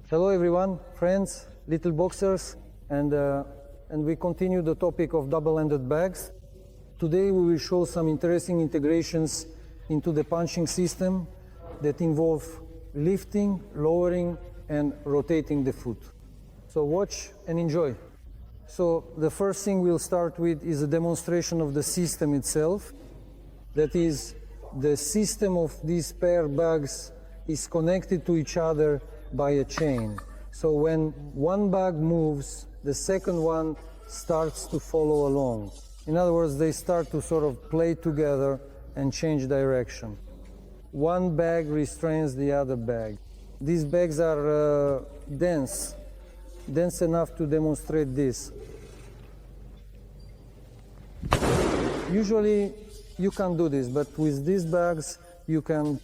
Hello everyone, friends, little boxers, and we continue the topic of double-ended bags. Today we will show some interesting integrations into the punching system that involve lifting, lowering, and rotating the foot. So watch and enjoy. So the first thing we'll start with is a demonstration of the system itself. That is, the system of these pair bags is connected to each other by a chain. So when one bag moves, the second one starts to follow along. In other words, they start to sort of play together and change direction. One bag restrains the other bag. These bags are dense enough to demonstrate this. Usually you can't do this, but with these bags you can.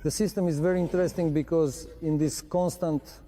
The system is very interesting because in this constant,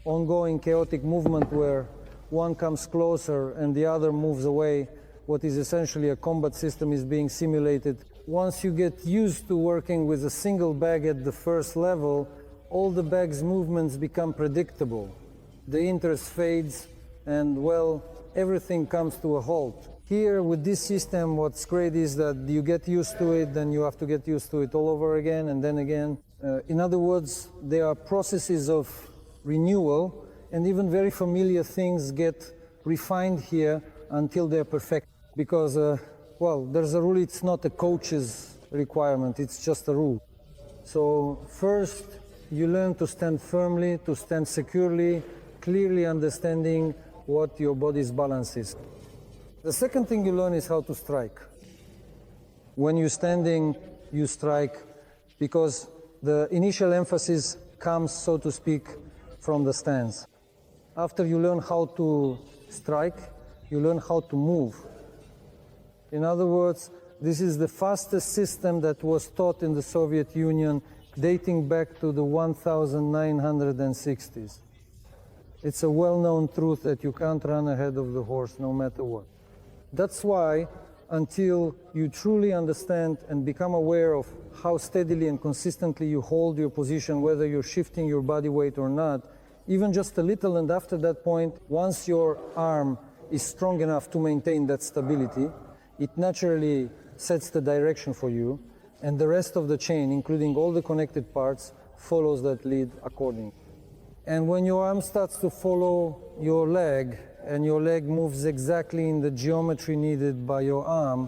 ongoing, chaotic movement where one comes closer and the other moves away, what is essentially a combat system is being simulated. Once you get used to working with a single bag at the first level, all the bag's movements become predictable. The interest fades and, well, everything comes to a halt. Here with this system, what's great is that you get used to it, then you have to get used to it all over again and then again. In other words, there are processes of renewal, and even very familiar things get refined here until they're perfect. Because, well, there's a rule, it's not a coach's requirement, it's just a rule. So first, you learn to stand firmly, to stand securely, clearly understanding what your body's balance is. The second thing you learn is how to strike. When you're standing, you strike because the initial emphasis comes, so to speak, from the stance. After you learn how to strike, you learn how to move. In other words, this is the fastest system that was taught in the Soviet Union dating back to the 1960s. It's a well-known truth that you can't run ahead of the horse no matter what. That's why, until you truly understand and become aware of how steadily and consistently you hold your position, whether you're shifting your body weight or not, even just a little, and after that point, once your arm is strong enough to maintain that stability, it naturally sets the direction for you, and the rest of the chain, including all the connected parts, follows that lead accordingly. And when your arm starts to follow your leg, and your leg moves exactly in the geometry needed by your arm,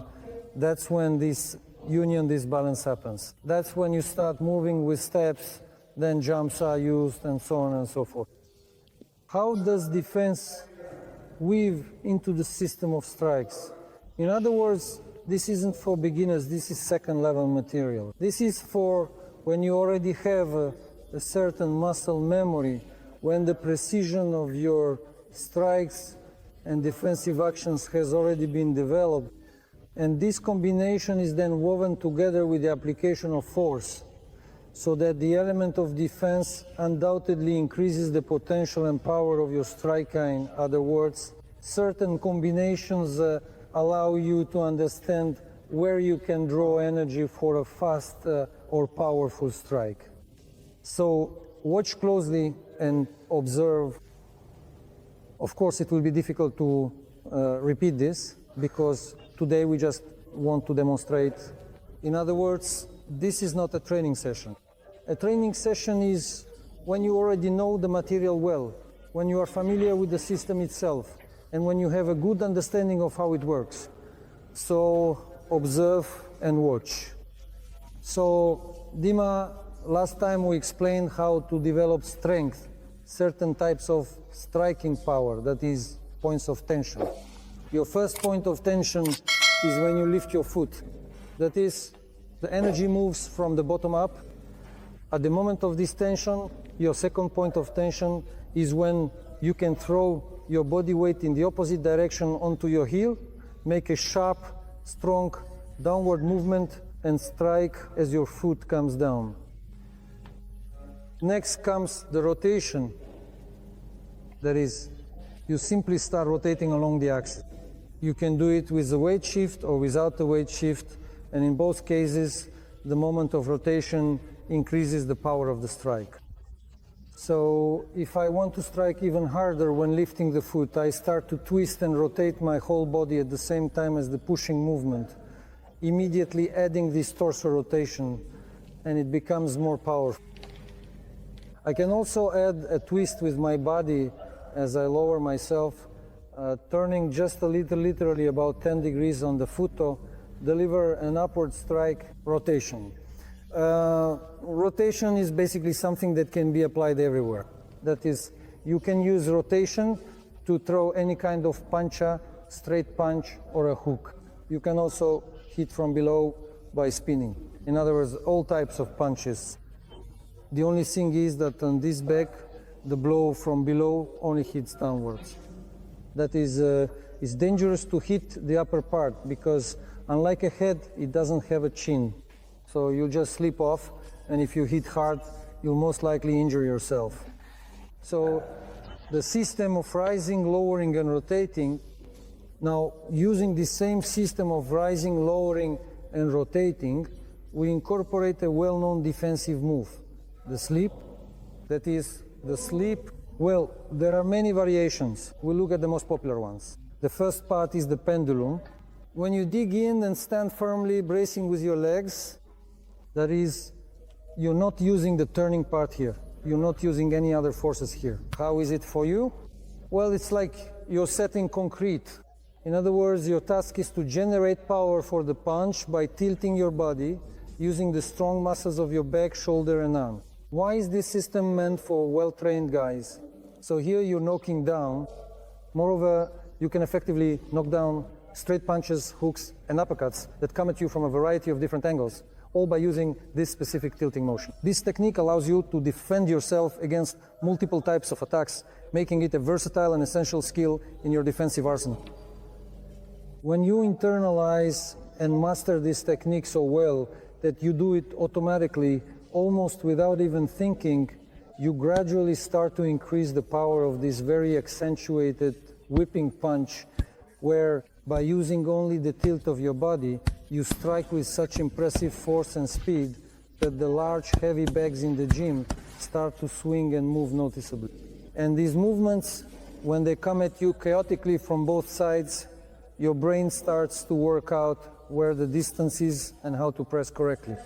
that's when this union, this balance happens. That's when you start moving with steps, then jumps are used, and so on and so forth. How does defense weave into the system of strikes? In other words, this isn't for beginners, this is second-level material. This is for when you already have a certain muscle memory, when the precision of your strikes and defensive actions has already been developed. And this combination is then woven together with the application of force, so that the element of defense undoubtedly increases the potential and power of your striker. In other words, certain combinations allow you to understand where you can draw energy for a fast or powerful strike. So watch closely and observe. Of course, it will be difficult to repeat this because today we just want to demonstrate. In other words, this is not a training session. A training session is when you already know the material well, when you are familiar with the system itself, and when you have a good understanding of how it works. So observe and watch. So Dima, last time we explained how to develop strength, certain types of striking power, that is points of tension. Your first point of tension is when you lift your foot. That is, the energy moves from the bottom up. At the moment of this tension, your second point of tension is when you can throw your body weight in the opposite direction onto your heel, make a sharp, strong downward movement, and strike as your foot comes down. Next comes the rotation. That is, you simply start rotating along the axis. You can do it with a weight shift or without a weight shift, And in both cases, the moment of rotation increases the power of the strike. So if I want to strike even harder when lifting the foot, I start to twist and rotate my whole body at the same time as the pushing movement, immediately adding this torso rotation, and it becomes more powerful. I can also add a twist with my body as I lower myself, turning just a little, literally about 10 degrees on the foot toe, deliver an upward strike rotation. Rotation is basically something that can be applied everywhere. That is, you can use rotation to throw any kind of puncha, straight punch, or a hook. You can also hit from below by spinning. In other words, all types of punches. The only thing is that on this back, the blow from below only hits downwards. That is, it's dangerous to hit the upper part because unlike a head, it doesn't have a chin. So you just slip off, and if you hit hard, you'll most likely injure yourself. So the system of rising, lowering, and rotating, now using the same system of rising, lowering, and rotating, we incorporate a well-known defensive move, the sleep. That is, the sleep, well, there are many variations. We'll look at the most popular ones. The first part is the pendulum. When you dig in and stand firmly, bracing with your legs, that is, you're not using the turning part here. You're not using any other forces here. How is it for you? Well, it's like you're setting concrete. In other words, your task is to generate power for the punch by tilting your body, using the strong muscles of your back, shoulder, and arm. Why is this system meant for well-trained guys? So here you're knocking down. Moreover, you can effectively knock down straight punches, hooks, and uppercuts that come at you from a variety of different angles, all by using this specific tilting motion. This technique allows you to defend yourself against multiple types of attacks, making it a versatile and essential skill in your defensive arsenal. When you internalize and master this technique so well that you do it automatically, almost without even thinking, you gradually start to increase the power of this very accentuated whipping punch, where by using only the tilt of your body, you strike with such impressive force and speed that the large, heavy bags in the gym start to swing and move noticeably. And these movements, when they come at you chaotically from both sides, your brain starts to work out where the distance is and how to press correctly.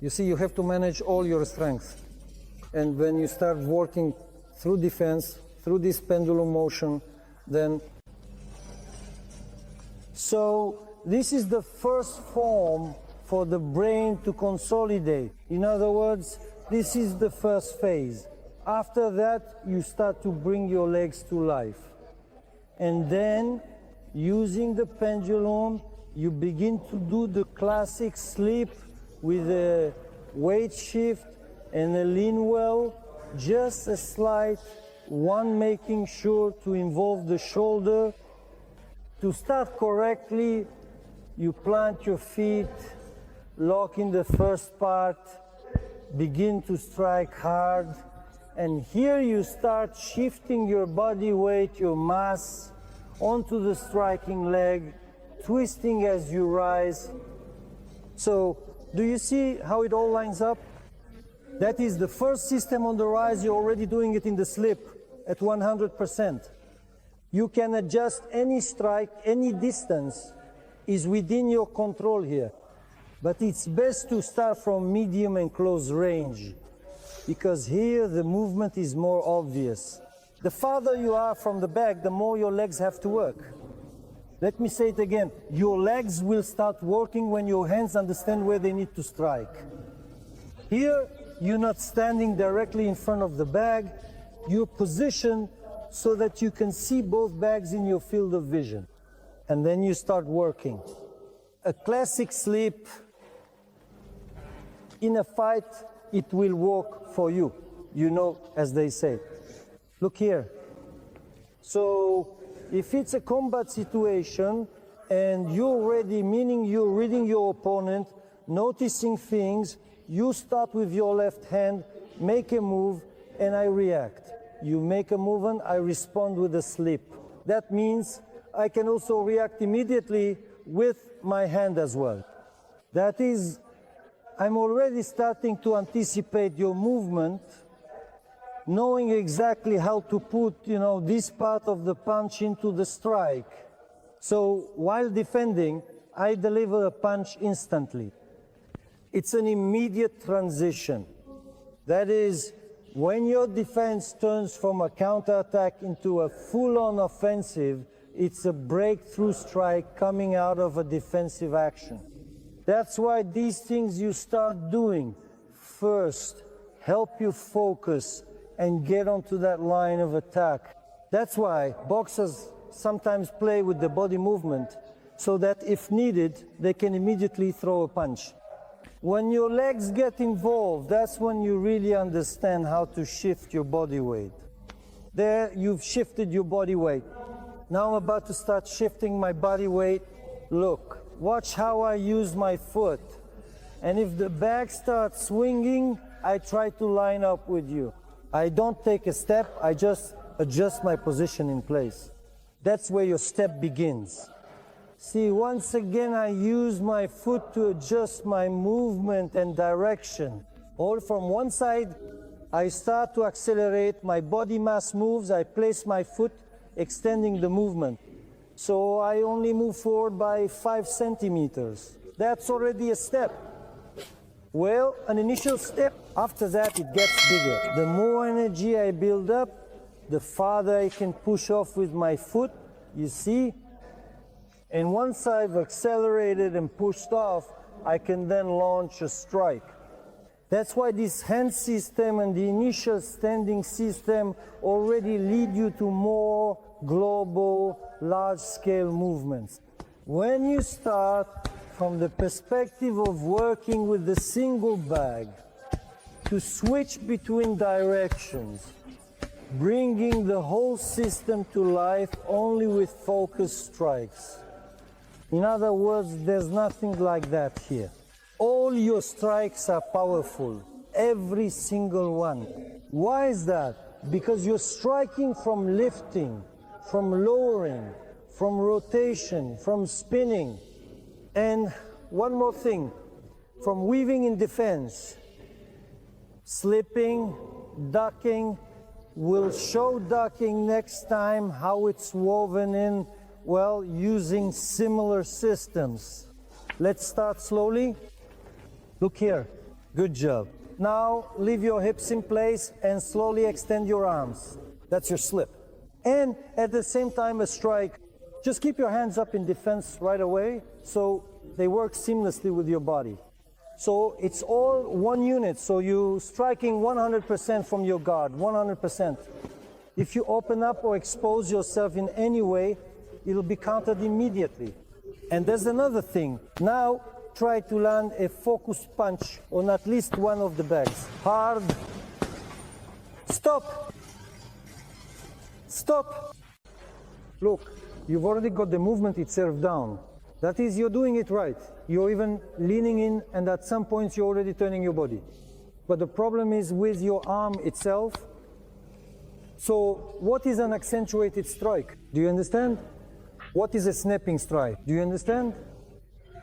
You see, you have to manage all your strength. And when you start working through defense, through this pendulum motion, then... So this is the first form for the brain to consolidate. In other words, this is the first phase. After that, you start to bring your legs to life. And then, using the pendulum, you begin to do the classic sleep with a weight shift and a lean well, just a slight one, making sure to involve the shoulder. To start correctly, you plant your feet, lock in the first part, begin to strike hard, and here you start shifting your body weight, your mass, onto the striking leg, twisting as you rise. So, do you see how it all lines up? That is the first system on the rise. You're already doing it in the slip at 100%. You can adjust any strike, any distance is within your control here. But it's best to start from medium and close range, because here the movement is more obvious. The farther you are from the back, the more your legs have to work. Let me say it again. Your legs will start working when your hands understand where they need to strike. Here, you're not standing directly in front of the bag. You're positioned so that you can see both bags in your field of vision. And then you start working. A classic sleep, in a fight, it will work for you. You know, as they say. Look here. So, if it's a combat situation and you're ready, meaning you're reading your opponent, noticing things, you start with your left hand, make a move, and I react. You make a movement, I respond with a slip. That means I can also react immediately with my hand as well. That is, I'm already starting to anticipate your movement, knowing exactly how to put, this part of the punch into the strike. So while defending, I deliver a punch instantly. It's an immediate transition. That is, when your defense turns from a counterattack into a full-on offensive, it's a breakthrough strike coming out of a defensive action. That's why these things you start doing first help you focus and get onto that line of attack. That's why boxers sometimes play with the body movement so that if needed, they can immediately throw a punch. When your legs get involved, that's when you really understand how to shift your body weight. There, you've shifted your body weight. Now I'm about to start shifting my body weight. Look, watch how I use my foot. And if the bag starts swinging, I try to line up with you. I don't take a step, I just adjust my position in place. That's where your step begins. See, once again, I use my foot to adjust my movement and direction. All from one side, I start to accelerate, my body mass moves, I place my foot, extending the movement. So I only move forward by 5 centimeters. That's already a step. Well, an initial step. After that, it gets bigger. The more energy I build up, the farther I can push off with my foot, you see? And once I've accelerated and pushed off, I can then launch a strike. That's why this hand system and the initial standing system already lead you to more global, large-scale movements. When you start from the perspective of working with the single bag, to switch between directions, bringing the whole system to life only with focused strikes. In other words, there's nothing like that here. All your strikes are powerful, every single one. Why is that? Because you're striking from lifting, from lowering, from rotation, from spinning. And one more thing, from weaving in defense, slipping, ducking. We'll show ducking next time how it's woven in, well, using similar systems. Let's start slowly. Look here. Good job. Now leave your hips in place and slowly extend your arms. That's your slip. And at the same time a strike. Just keep your hands up in defense right away so they work seamlessly with your body. So it's all one unit, so you're striking 100% from your guard, 100%. If you open up or expose yourself in any way, it'll be countered immediately. And there's another thing. Now try to land a focused punch on at least one of the bags. Hard. Stop. Stop. Look, you've already got the movement itself down. That is, you're doing it right. You're even leaning in, and at some points you're already turning your body. But the problem is with your arm itself. So what is an accentuated strike? Do you understand? What is a snapping strike? Do you understand?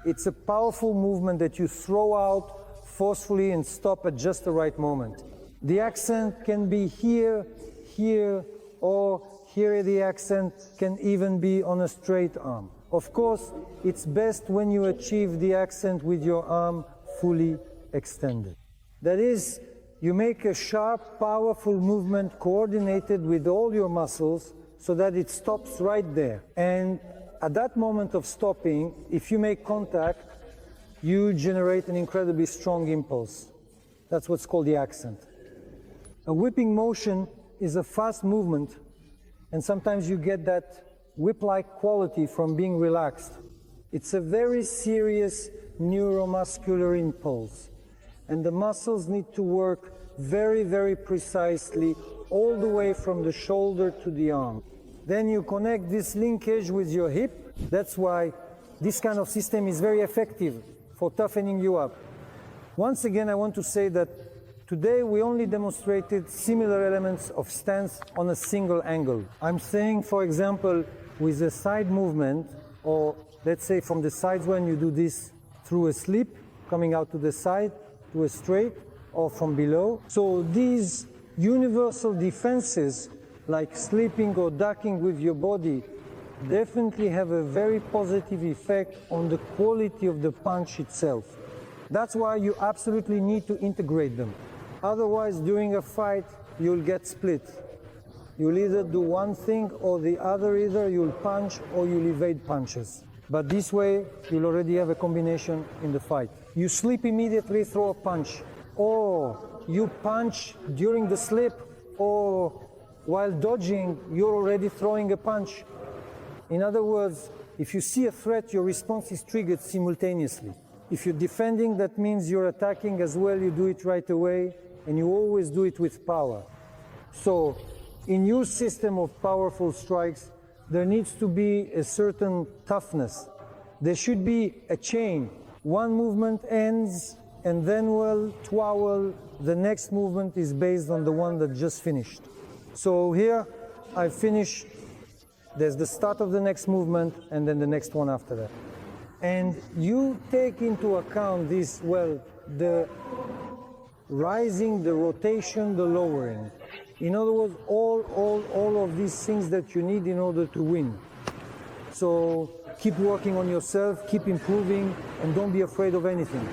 It's a powerful movement that you throw out forcefully and stop at just the right moment. The accent can be here, here, or here the accent can even be on a straight arm. Of course, it's best when you achieve the accent with your arm fully extended. That is, you make a sharp, powerful movement coordinated with all your muscles so that it stops right there. And at that moment of stopping, if you make contact, you generate an incredibly strong impulse. That's what's called the accent. A whipping motion is a fast movement, and sometimes you get that whip-like quality from being relaxed. It's a very serious neuromuscular impulse, and the muscles need to work very, very precisely all the way from the shoulder to the arm. Then you connect this linkage with your hip. That's why this kind of system is very effective for toughening you up. Once again, I want to say that today we only demonstrated similar elements of stance on a single angle. I'm saying, for example, with a side movement, or let's say from the sides when you do this through a slip, coming out to the side, to a straight, or from below. So these universal defenses, like sleeping or ducking with your body, definitely have a very positive effect on the quality of the punch itself. That's why you absolutely need to integrate them. Otherwise, during a fight, you'll get split. You'll either do one thing or the other, either you'll punch or you'll evade punches. But this way, you'll already have a combination in the fight. You slip immediately, throw a punch. Or you punch during the slip, or while dodging, you're already throwing a punch. In other words, if you see a threat, your response is triggered simultaneously. If you're defending, that means you're attacking as well, you do it right away, and you always do it with power. So, in your system of powerful strikes, there needs to be a certain toughness. There should be a chain. One movement ends, and then the next movement is based on the one that just finished. So here, I finish, there's the start of the next movement, and then the next one after that. And you take into account this, the rising, the rotation, the lowering. In other words, all of these things that you need in order to win. So keep working on yourself, keep improving, and don't be afraid of anything.